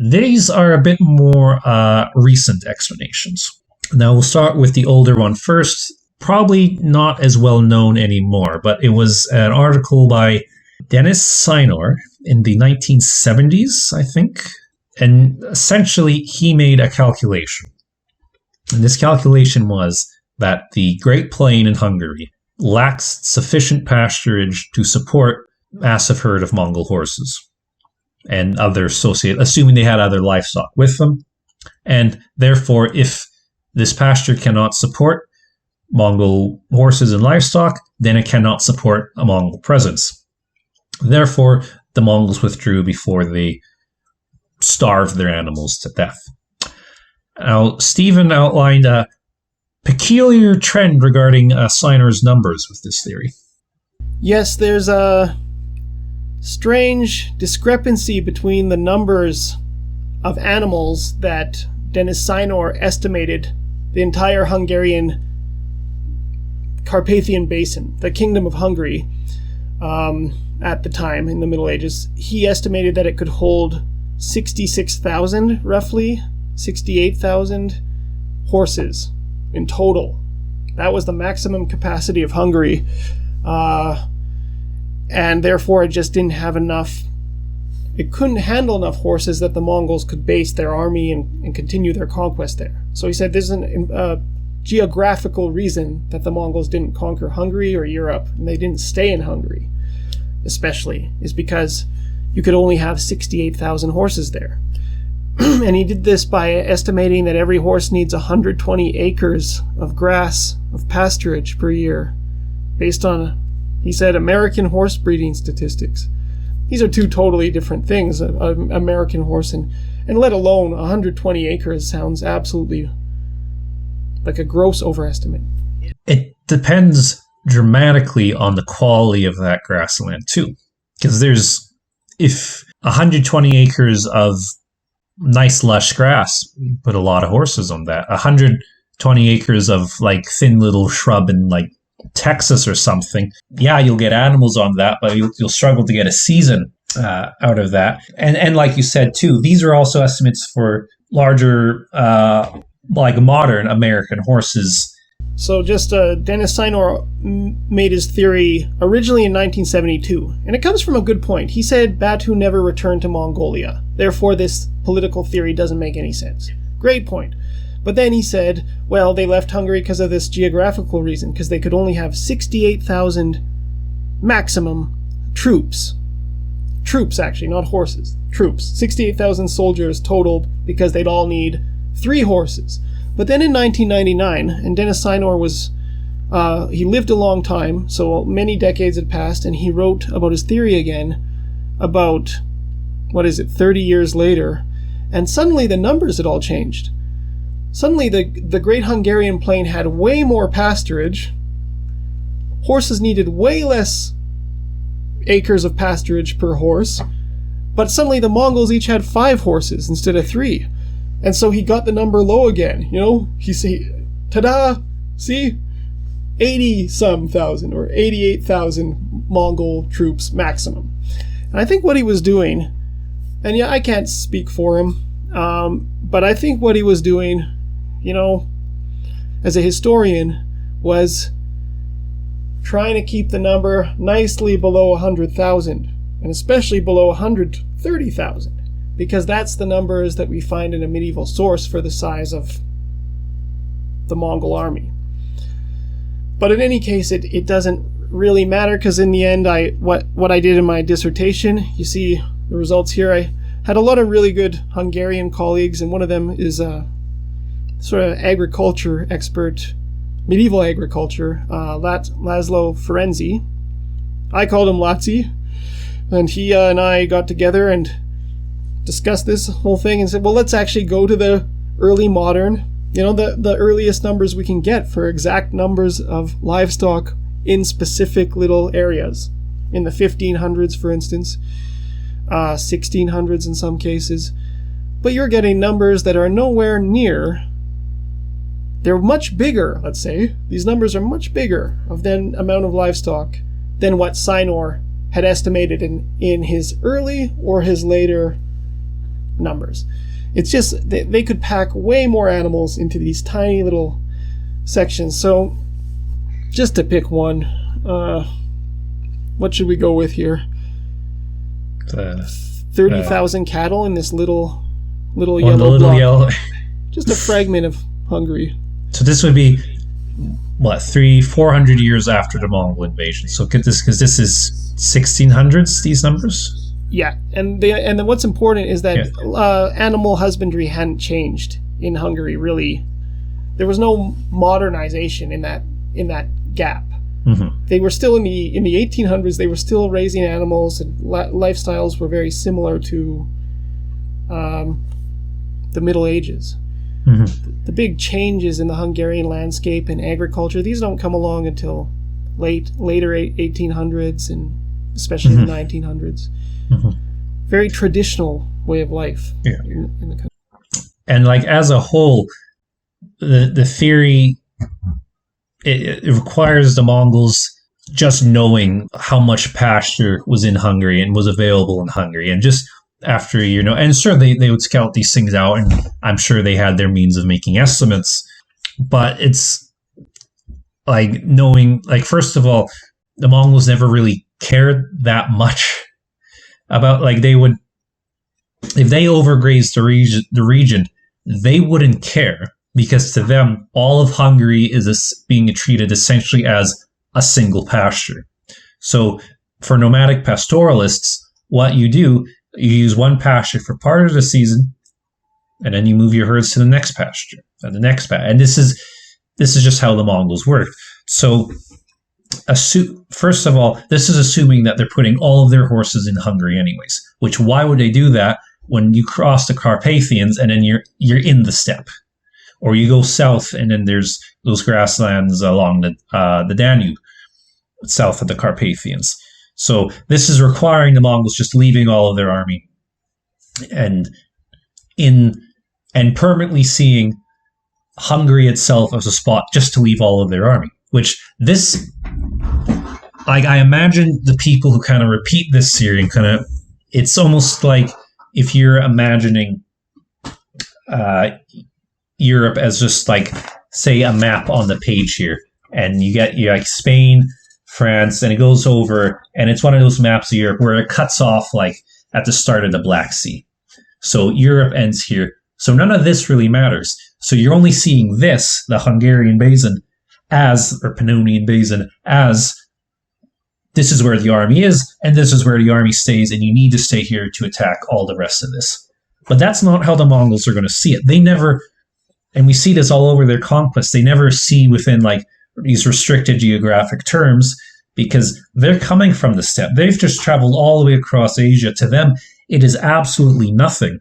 These are a bit more recent explanations. Now we'll start with the older one first. Probably not as well known anymore, but it was an article by Dennis Synor in the 1970s, I think. And essentially, he made a calculation. And this calculation was that the Great Plain in Hungary lacks sufficient pasturage to support massive herd of Mongol horses and other associated, assuming they had other livestock with them. And therefore, if this pasture cannot support Mongol horses and livestock, then it cannot support a Mongol presence. Therefore, the Mongols withdrew before they starved their animals to death. Now, Stephen outlined a peculiar trend regarding Synor's numbers with this theory. Yes, there's a strange discrepancy between the numbers of animals that Dennis Synor estimated the entire Hungarian Carpathian Basin, the Kingdom of Hungary, at the time in the Middle Ages. He estimated that it could hold 66,000, roughly, 68,000 horses in total. That was the maximum capacity of Hungary. And therefore it just didn't have enough. It couldn't handle enough horses that the Mongols could base their army and continue their conquest there. So he said there's a geographical reason that the Mongols didn't conquer Hungary or Europe, and they didn't stay in Hungary, especially, is because you could only have 68,000 horses there. And he did this by estimating that every horse needs 120 acres of grass, of pasturage per year, based on, he said, American horse breeding statistics. These are two totally different things. An American horse and let alone 120 acres sounds absolutely like a gross overestimate. It depends dramatically on the quality of that grassland too. Because if 120 acres of nice lush grass, you put a lot of horses on that. 120 acres of like thin little shrub in like Texas or something, yeah, you'll get animals on that, but you'll struggle to get a season out of that. And like you said too, these are also estimates for larger, like modern American horses. So just Dennis Synor made his theory originally in 1972, and it comes from a good point. He said Batu never returned to Mongolia, therefore this political theory doesn't make any sense. Great point. But then he said, well, they left Hungary because of this geographical reason, because they could only have 68,000 maximum troops. Troops, actually, not horses. Troops. 68,000 soldiers total, because they'd all need 3 horses. But then in 1999, and Dennis Synor was, he lived a long time, so many decades had passed, and he wrote about his theory again about, 30 years later, and suddenly the numbers had all changed. Suddenly the Great Hungarian Plain had way more pasturage, horses needed way less acres of pasturage per horse, but suddenly the Mongols each had 5 horses instead of 3. And so he got the number low again, he said, ta-da, see, 80-some thousand or 88,000 Mongol troops maximum. And I think what he was doing, and yeah, I can't speak for him, but I think what he was doing, as a historian, was trying to keep the number nicely below 100,000, and especially below 130,000. Because that's the numbers that we find in a medieval source for the size of the Mongol army. But in any case, it doesn't really matter, because in the end, what I did in my dissertation, you see the results here. I had a lot of really good Hungarian colleagues, and one of them is a sort of agriculture expert, medieval agriculture, Laszlo Ferenczi. I called him Lazzi, and he and I got together and discussed this whole thing and said, well, let's actually go to the early modern, the earliest numbers we can get for exact numbers of livestock in specific little areas. In the 1500s, for instance, 1600s in some cases. But you're getting numbers that are nowhere near. They're much bigger, let's say. These numbers are much bigger of the amount of livestock than what Synor had estimated in his early or his later numbers. It's just they could pack way more animals into these tiny little sections. So just to pick one, what should we go with here? 30,000 cattle in this little yellow block. Just a fragment of Hungary. So this would be what, 400 years after the Mongol invasion. So get this, because this is 1600s, these numbers. Yeah, and what's important is that animal husbandry hadn't changed in Hungary. Really, there was no modernization in that gap. Mm-hmm. They were still in the 1800s. They were still raising animals, and lifestyles were very similar to the Middle Ages. Mm-hmm. The big changes in the Hungarian landscape and agriculture, these don't come along until later 1800s and especially the 1900s. Mm-hmm. Very traditional way of life in the country. And like as a whole, the theory, it requires the Mongols just knowing how much pasture was in Hungary and was available in Hungary, and just after, and sure, they would scout these things out, and I'm sure they had their means of making estimates, but it's like knowing, like, first of all, the Mongols never really cared that much about, like, they would, if they overgrazed the region, they wouldn't care, because to them, all of Hungary is being treated essentially as a single pasture. So for nomadic pastoralists, what you do, you use one pasture for part of the season, and then you move your herds to the next pasture and the next pasture. And this is just how the Mongols worked. So first of all, this is assuming that they're putting all of their horses in Hungary anyways, which, why would they do that when you cross the Carpathians and then you're in the steppe? Or you go south and then there's those grasslands along the Danube, south of the Carpathians. So this is requiring the Mongols just leaving all of their army and permanently seeing Hungary itself as a spot just to leave all of their army. Which I imagine the people who kind of repeat this theory and it's almost like if you're imagining Europe as just like, say, a map on the page here, and you like Spain, France, and it goes over, and it's one of those maps of Europe where it cuts off like at the start of the Black Sea. So Europe ends here. So none of this really matters. So you're only seeing this, the Hungarian Basin, or Pannonian Basin, as this is where the army is, and this is where the army stays, and you need to stay here to attack all the rest of this. But that's not how the Mongols are going to see it. They never, and we see this all over their conquests, they never see within like these restricted geographic terms, because they're coming from the steppe. They've just traveled all the way across Asia. To them, it is absolutely nothing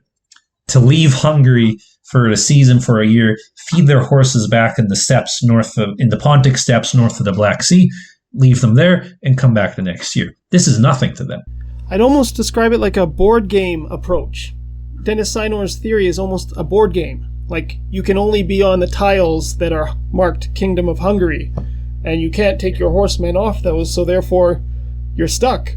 to leave Hungary for a season, for a year, feed their horses back in the steppes in the Pontic steppes north of the Black Sea, leave them there, and come back the next year. This is nothing to them. I'd almost describe it like a board game approach. Dennis Synor's theory is almost a board game. Like, you can only be on the tiles that are marked Kingdom of Hungary, and you can't take your horsemen off those, so therefore you're stuck.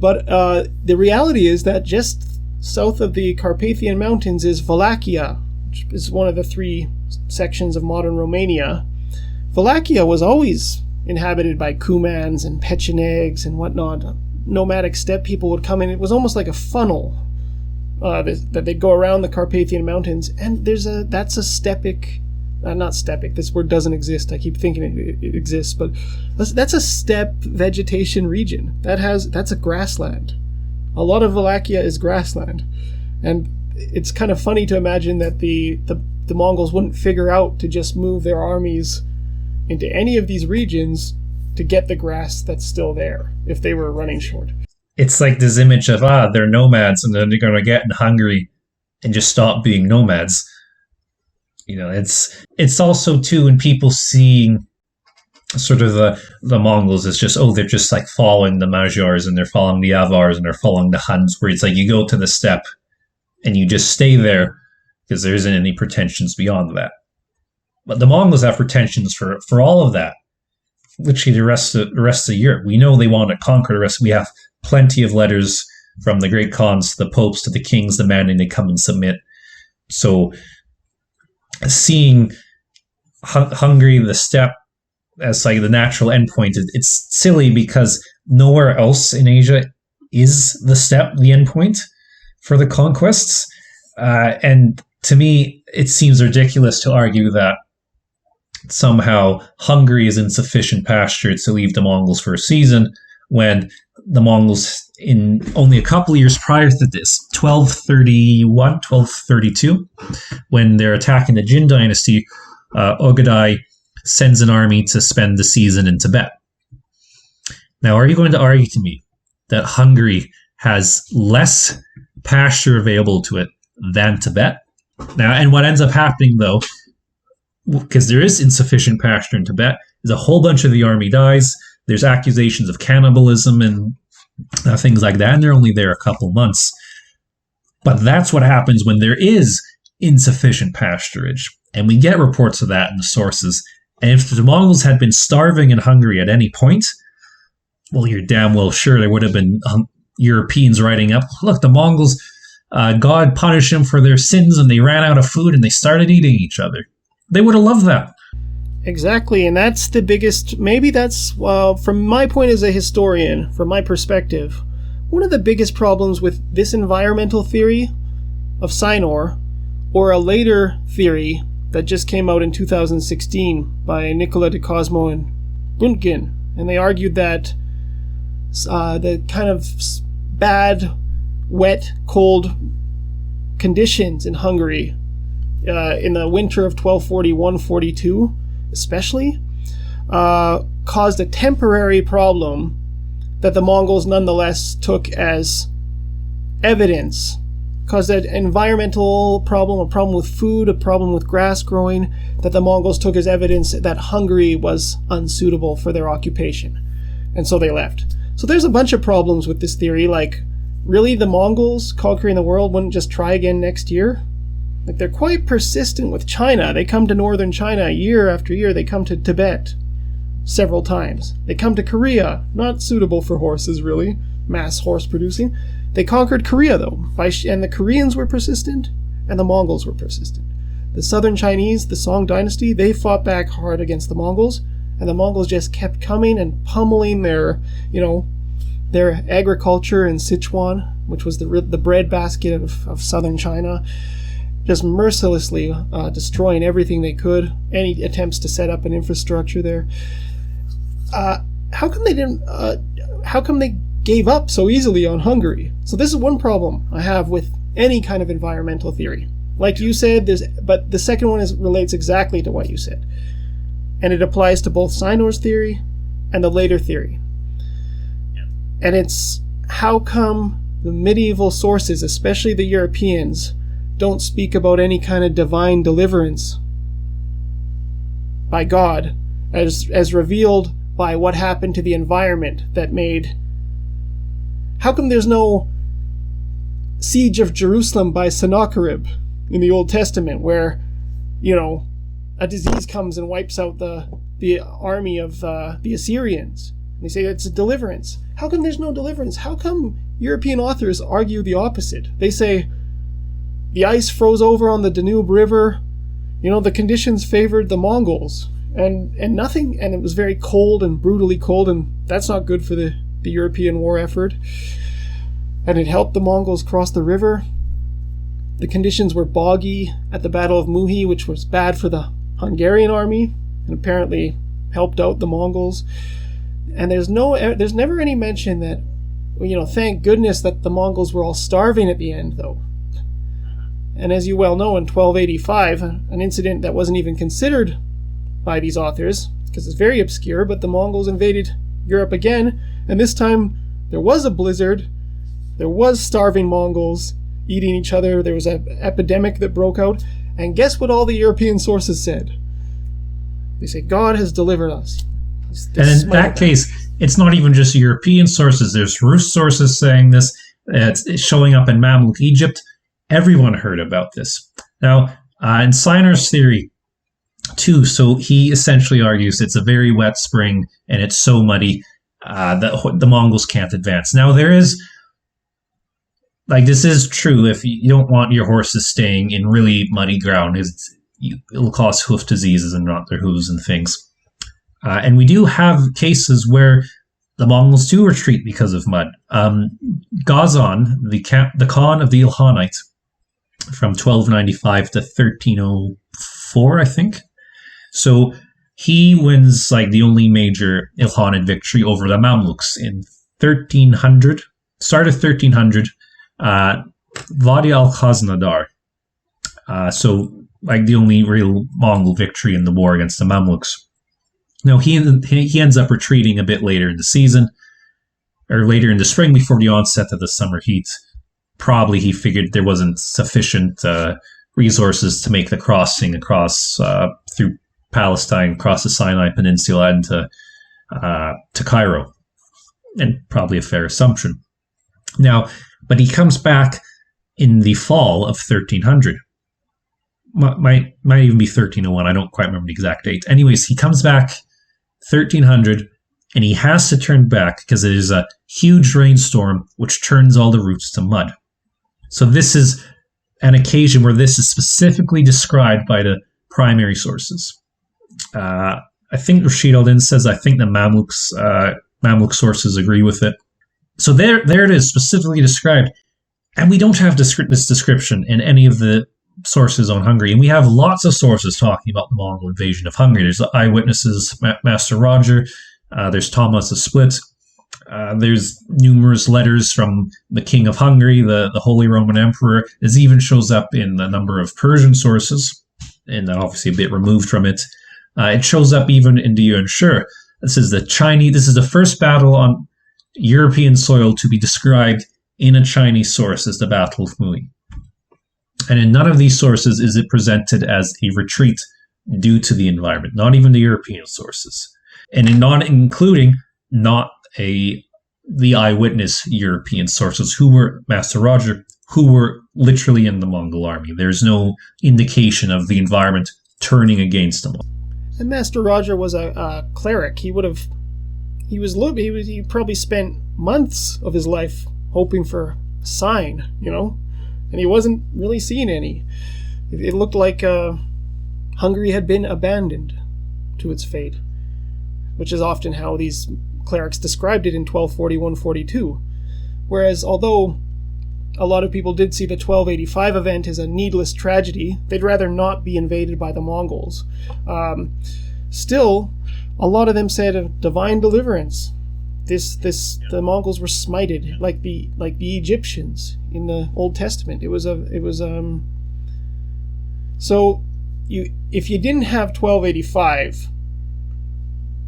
But the reality is that just south of the Carpathian Mountains is Wallachia, which is one of the 3 sections of modern Romania. Wallachia was always inhabited by Cumans and Pechenegs and whatnot. Nomadic steppe people would come in. It was almost like a funnel that they'd go around the Carpathian Mountains, and that's a steppic, not steppic, this word doesn't exist, I keep thinking it exists, but that's a steppe vegetation region. That's a grassland. A lot of Wallachia is grassland, and it's kind of funny to imagine that the Mongols wouldn't figure out to just move their armies into any of these regions to get the grass that's still there if they were running short. It's like this image of, they're nomads, and then they're going to get in Hungary and just stop being nomads. It's also, too, when people seeing sort of the Mongols as just, they're just like following the Magyars, and they're following the Avars, and they're following the Huns, where it's like you go to the steppe and you just stay there because there isn't any pretensions beyond that. But the Mongols have pretensions for all of that. Literally the rest of Europe. We know they want to conquer the rest. We have plenty of letters from the Great Khans to the popes to the kings demanding they come and submit. So seeing Hungary, the steppe, as like the natural endpoint, it's silly because nowhere else in Asia is the steppe the endpoint for the conquests. And to me, it seems ridiculous to argue that somehow Hungary is insufficient pasture to leave the Mongols for a season when the Mongols, in only a couple of years prior to this, 1232, when they're attacking the Jin dynasty, Ögedai sends an army to spend the season in Tibet. Now, are you going to argue to me that Hungary has less pasture available to it than Tibet? Now, and what ends up happening, though, because there is insufficient pasture in Tibet, is a whole bunch of the army dies. There's accusations of cannibalism and things like that, and they're only there a couple months. But that's what happens when there is insufficient pasturage. And we get reports of that in the sources. And if the Mongols had been starving in Hungary at any point, well, you're damn well sure there would have been Europeans writing up, look, the Mongols, God punished them for their sins and they ran out of food and they started eating each other. They would have loved that. Exactly, and that's the biggest, maybe that's, from my point as a historian, from my perspective, one of the biggest problems with this environmental theory of Synor, or a later theory that just came out in 2016 by Nicola de Cosmo and Büntgen, and they argued that the kind of bad, wet, cold conditions in Hungary in the winter of 1241-42 especially caused a temporary problem that the Mongols nonetheless took as evidence, caused an environmental problem, a problem with food, a problem with grass growing, that the Mongols took as evidence that Hungary was unsuitable for their occupation. And so they left. So there's a bunch of problems with this theory, like, really the Mongols conquering the world wouldn't just try again next year? Like, they're quite persistent with China. They come to northern China year after year. They come to Tibet several times. They come to Korea, not suitable for horses, really, mass horse producing. They conquered Korea, though, and the Koreans were persistent, and the Mongols were persistent. The southern Chinese, the Song dynasty, they fought back hard against the Mongols, and the Mongols just kept coming and pummeling their agriculture in Sichuan, which was the breadbasket of southern China, just mercilessly destroying everything they could, any attempts to set up an infrastructure there. How come they gave up so easily on Hungary? So this is one problem I have with any kind of environmental theory. Like you said, but the second one relates exactly to what you said. And it applies to both Synor's theory and the later theory. And it's, how come the medieval sources, especially the Europeans, don't speak about any kind of divine deliverance by God as revealed by what happened to the environment that made... How come there's no siege of Jerusalem by Sennacherib in the Old Testament where, a disease comes and wipes out the army of the Assyrians? And they say it's a deliverance. How come there's no deliverance? How come European authors argue the opposite? They say the ice froze over on the Danube River, the conditions favored the Mongols, and nothing, and it was very cold and brutally cold, and that's not good for the European war effort. And it helped the Mongols cross the river. The conditions were boggy at the Battle of Muhi, which was bad for the Hungarian army, and apparently helped out the Mongols. And there's never any mention that, thank goodness that the Mongols were all starving at the end, though. And as you well know, in 1285, an incident that wasn't even considered by these authors, because it's very obscure, but the Mongols invaded Europe again, and this time there was a blizzard, there was starving Mongols eating each other, there was an epidemic that broke out, and guess what all the European sources said? They say, God has delivered us. And in that case, it's not even just European sources. There's Rus sources saying this. It's showing up in Mamluk Egypt. Everyone heard about this. Now, in Synor's theory, too, so he essentially argues it's a very wet spring and it's so muddy that the Mongols can't advance. Now, there is like this is true if you don't want your horses staying in really muddy ground. It'll cause hoof diseases and rot their hooves and things. And we do have cases where the Mongols do retreat because of mud. Ghazan, the Khan of the Ilkhanate, from 1295 to 1304, I think. So he wins like the only major Ilkhanate victory over the Mamluks in 1300, start of 1300, Wadi al-Khaznadar. So like the only real Mongol victory in the war against the Mamluks. Now he ends up retreating a bit later in the season, or later in the spring before the onset of the summer heat. Probably he figured there wasn't sufficient resources to make the crossing across through Palestine, across the Sinai Peninsula, and to Cairo, and probably a fair assumption. Now, but he comes back in the fall of 1300. Might even be 1301. I don't quite remember the exact date. Anyways, he comes back 1300, and he has to turn back because it is a huge rainstorm which turns all the routes to mud. So this is an occasion where this is specifically described by the primary sources. I think Rashid al-Din says, I think the Mamluk sources agree with it. So there it is, specifically described. And we don't have this description in any of the sources on Hungary. And we have lots of sources talking about the Mongol invasion of Hungary. There's eyewitnesses, Master Roger, there's Thomas of Split, there's numerous letters from the King of Hungary, the Holy Roman Emperor. This even shows up in a number of Persian sources, and obviously a bit removed from it. It shows up even in the Yuan Shi. This is the first battle on European soil to be described in a Chinese source as the Battle of Mui. And in none of these sources is it presented as a retreat due to the environment, not even the European sources. And including the eyewitness European sources who were Master Roger, who were literally in the Mongol army. There's no indication of the environment turning against them. And Master Roger was a cleric. He probably spent months of his life hoping for a sign, and he wasn't really seeing any. It looked like Hungary had been abandoned to its fate, which is often how these clerics described it in 1241-42. Whereas, although a lot of people did see the 1285 event as a needless tragedy, they'd rather not be invaded by the Mongols. Still, a lot of them said of divine deliverance. The Mongols were smited like the Egyptians in the Old Testament. So if you didn't have 1285,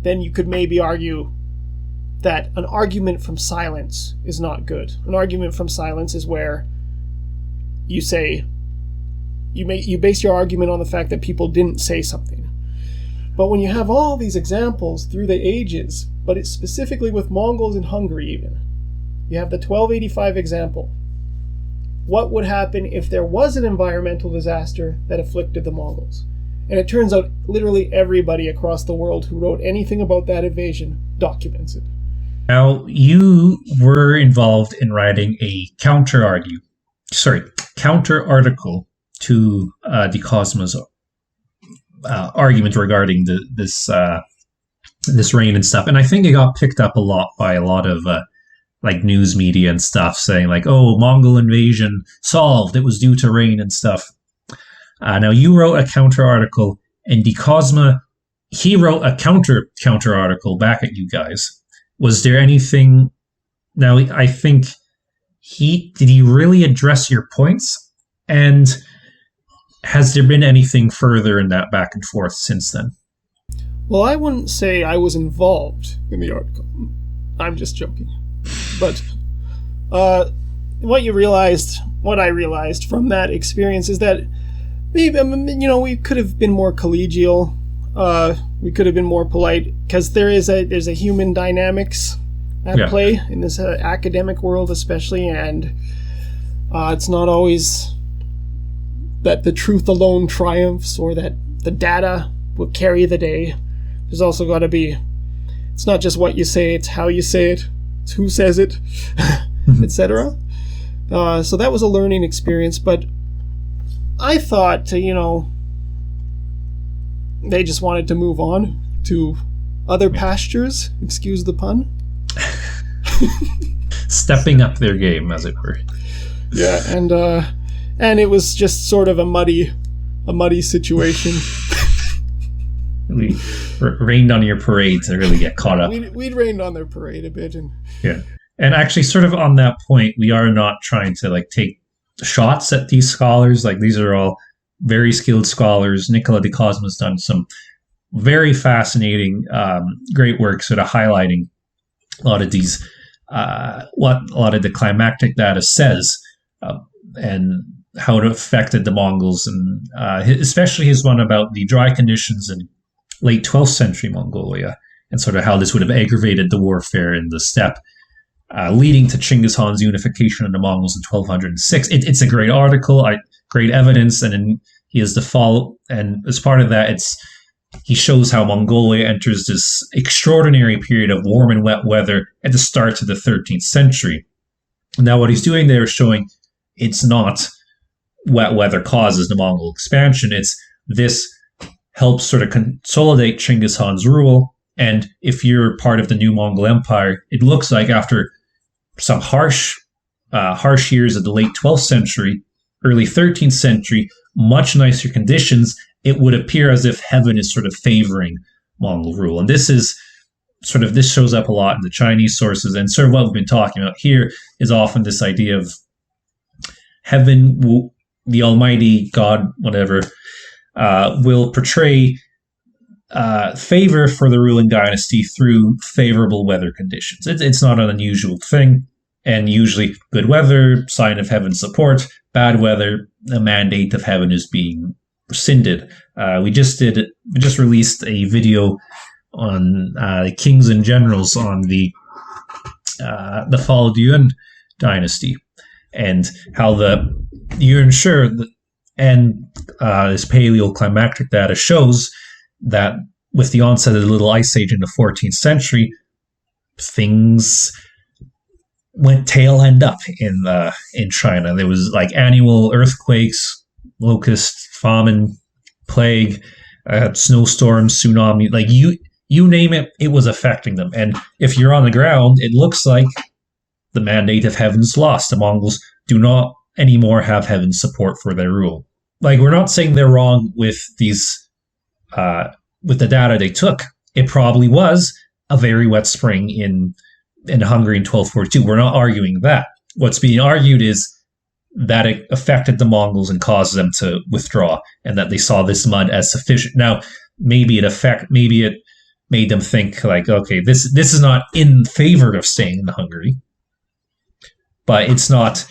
then you could maybe argue that an argument from silence is not good. An argument from silence is where you say you base your argument on the fact that people didn't say something. But when you have all these examples through the ages, but it's specifically with Mongols in Hungary even, you have the 1285 example. What would happen if there was an environmental disaster that afflicted the Mongols? And it turns out literally everybody across the world who wrote anything about that invasion documents it. Now, you were involved in writing a counter article to the Cosmo's argument regarding this reign and stuff, and I think it got picked up a lot by a lot of news media and stuff, saying "Oh, Mongol invasion solved. It was due to rain and stuff." Now, you wrote a counter article, and the Cosmo, he wrote a counter article back at you guys. Was there anything? Now, I think did he really address your points? And has there been anything further in that back and forth since then? Well, I wouldn't say I was involved in the article. I'm just joking. But what I realized from that experience is that maybe, we could have been more collegial. We could have been more polite, because there's a human dynamics at play in this academic world, especially, and it's not always that the truth alone triumphs or that the data will carry the day. There's also got to be, it's not just what you say, it's how you say it, it's who says it, etc. So that was a learning experience, but I thought, they just wanted to move on to other pastures, excuse the pun. Stepping up their game, as it were. Yeah, and it was just sort of a muddy situation. Really rained on your parade to really get caught up. We'd rained on their parade a bit, and yeah. And actually, sort of on that point, we are not trying to take shots at these scholars. These are all very skilled scholars. Nicola de Cosmo has done some very fascinating, great work, sort of highlighting a lot of these, what a lot of the climatic data says, and how it affected the Mongols, and especially his one about the dry conditions in late 12th century Mongolia, and sort of how this would have aggravated the warfare in the steppe. Leading to Chinggis Khan's unification of the Mongols in 1206. It's a great article, great evidence, and then he has the follow. And as part of that, he shows how Mongolia enters this extraordinary period of warm and wet weather at the start of the 13th century. Now, what he's doing there is showing it's not wet weather causes the Mongol expansion. This helps sort of consolidate Chinggis Khan's rule. And if you're part of the new Mongol Empire, it looks like after some harsh years of the late 12th century, early 13th century, much nicer conditions, it would appear as if heaven is sort of favoring Mongol rule. And this shows up a lot in the Chinese sources, and sort of what we've been talking about here is often this idea of heaven, the Almighty God, whatever, will portray favor for the ruling dynasty through favorable weather conditions. It's not an unusual thing, and usually good weather, sign of heaven's support, bad weather, a mandate of heaven is being rescinded. We just released a video on kings and generals on the fall of the Yuan dynasty, and how the Yuan and this paleoclimatic data shows that with the onset of the Little Ice Age in the 14th century, things went tail end up in China. There was annual earthquakes, locust, famine, plague, snowstorms, tsunami. You name it, it was affecting them. And if you're on the ground, it looks like the mandate of heaven's lost. The Mongols do not anymore have heaven's support for their rule. We're not saying they're wrong with these. With the data they took, it probably was a very wet spring in Hungary in 1242. We're not arguing that. What's being argued is that it affected the Mongols and caused them to withdraw, and that they saw this mud as sufficient. Now, maybe it made them think okay, this is not in favor of staying in Hungary, but it's not.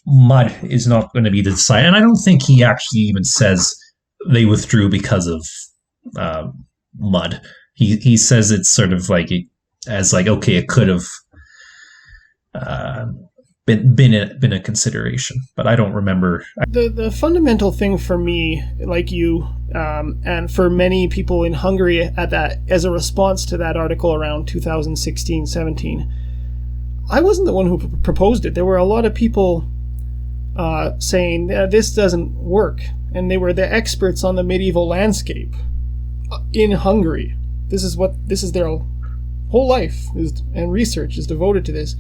Mud is not going to be the decide. And I don't think he actually even says they withdrew because of mud. He says it's sort of okay, it could have been a consideration, but I don't remember. The fundamental thing for me, like you, and for many people in Hungary as a response to that article around 2016-17, I wasn't the one who proposed it. There were a lot of people saying this doesn't work, and they were the experts on the medieval landscape in Hungary. This is their whole life and research is devoted to this.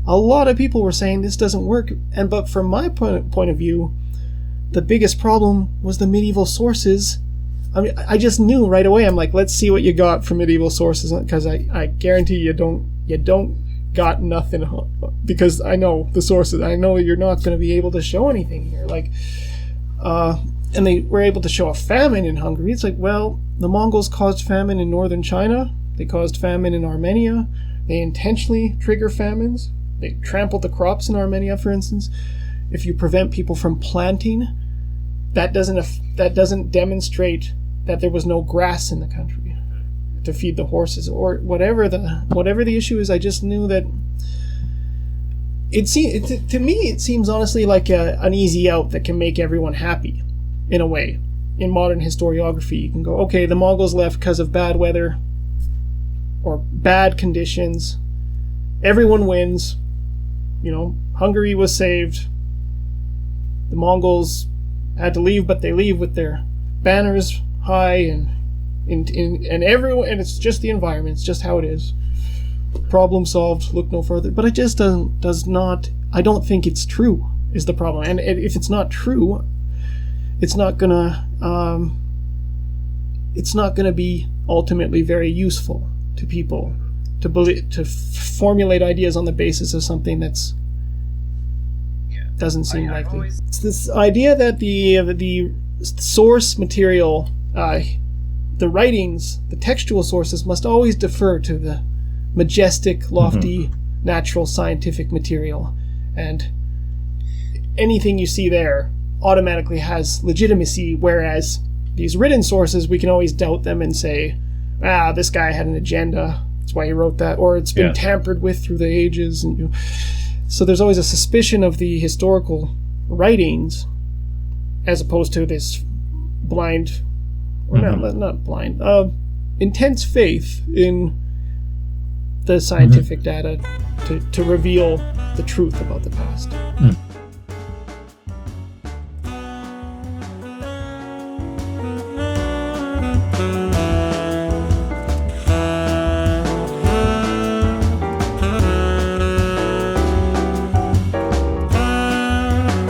A lot of people were saying this doesn't work, but from my point of view, the biggest problem was the medieval sources. I mean, I just knew right away. I'm like, let's see what you got from medieval sources, because I guarantee you don't got nothing, because I know the sources. I know you're not going to be able to show anything here. And they were able to show a famine in Hungary. It's well, the Mongols caused famine in northern China. They caused famine in Armenia. They intentionally trigger famines. They trampled the crops in Armenia, for instance. If you prevent people from planting, that doesn't demonstrate that there was no grass in the country to feed the horses, or whatever the issue is. I just knew that to me it seems honestly like an easy out that can make everyone happy, in a way. In modern historiography, you can go, okay, the Mongols left because of bad weather or bad conditions. Everyone wins. Hungary was saved. The Mongols had to leave, but they leave with their banners high, and everyone, and it's just the environment. It's just how it is. Problem solved. Look no further. But it just does not. I don't think it's true. Is the problem, and if it's not true, it's not gonna be ultimately very useful to people to formulate ideas on the basis of something that's doesn't seem likely. It's this idea that the source material, the writings, the textual sources must always defer to the majestic, lofty, natural, scientific material, and anything you see there automatically has legitimacy, whereas these written sources, we can always doubt them and say, this guy had an agenda, that's why he wrote that, or it's been tampered with through the ages. And so there's always a suspicion of the historical writings, as opposed to this blind, or not blind, intense faith in the scientific data to reveal the truth about the past.